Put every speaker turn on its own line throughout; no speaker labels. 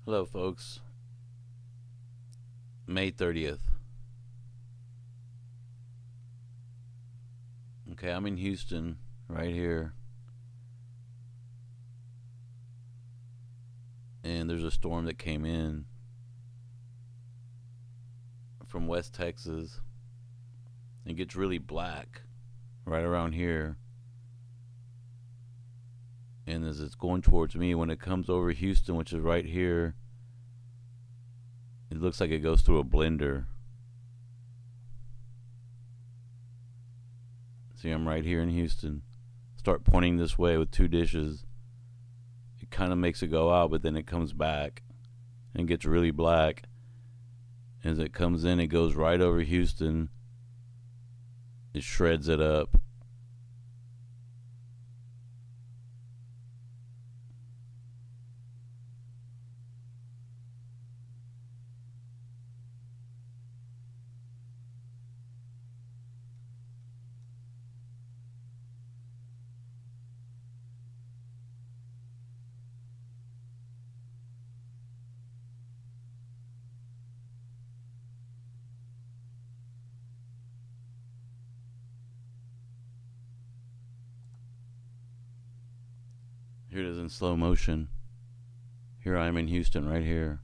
Hello, folks. May 30th. Okay, I'm in Houston, right here. And there's a storm that came in from West Texas. It gets really black right around here. And as it's going towards me, when it comes over Houston, which is right here, it looks like it goes through a blender. See, I'm right here in Houston. Start pointing this way with two dishes. It kind of makes it go out, but then it comes back and gets really black. As it comes in, it goes right over Houston. It shreds it up. Here it is in slow motion. Here I am in Houston, right here.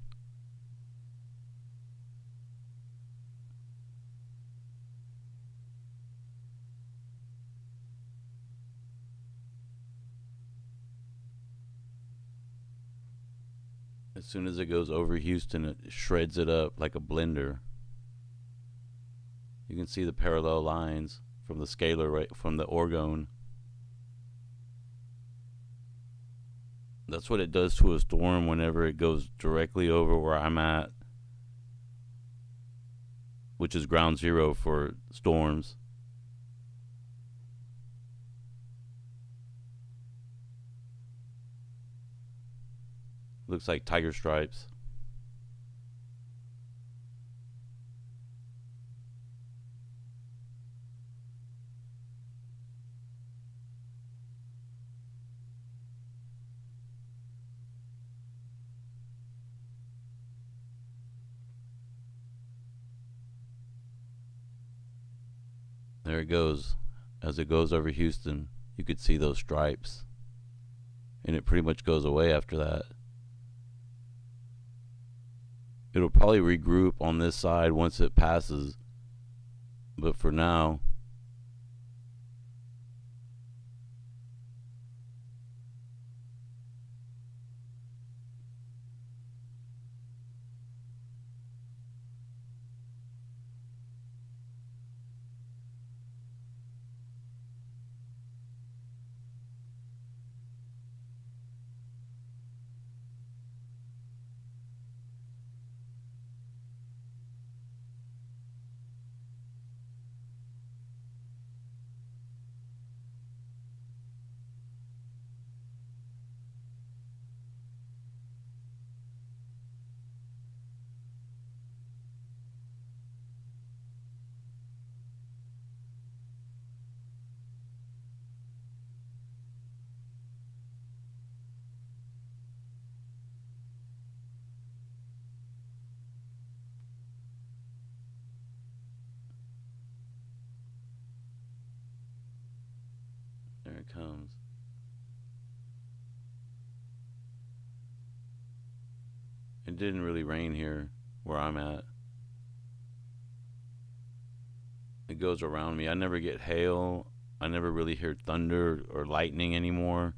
As soon as it goes over Houston, it shreds it up like a blender. You can see the parallel lines from the scalar, right from the Orgone. That's what it does to a storm whenever it goes directly over where I'm at, which is ground zero for storms. Looks like tiger stripes. There it goes. As it goes over Houston, you could see those stripes. And it pretty much goes away after that. It'll probably regroup on this side once it passes. But for now, there it comes. It didn't really rain here where I'm at. It goes around me. I never get hail. I never really hear thunder or lightning anymore.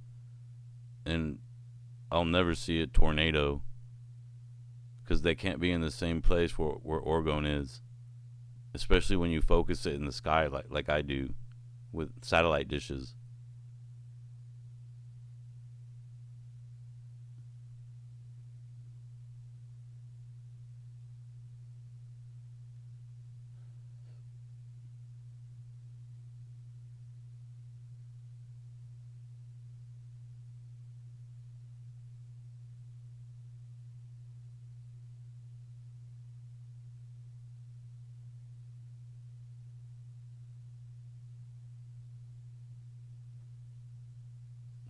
And I'll never see a tornado because they can't be in the same place where Orgone is, especially when you focus it in the sky like I do with satellite dishes.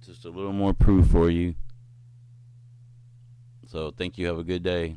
Just a little more proof for you. So thank you. Have a good day.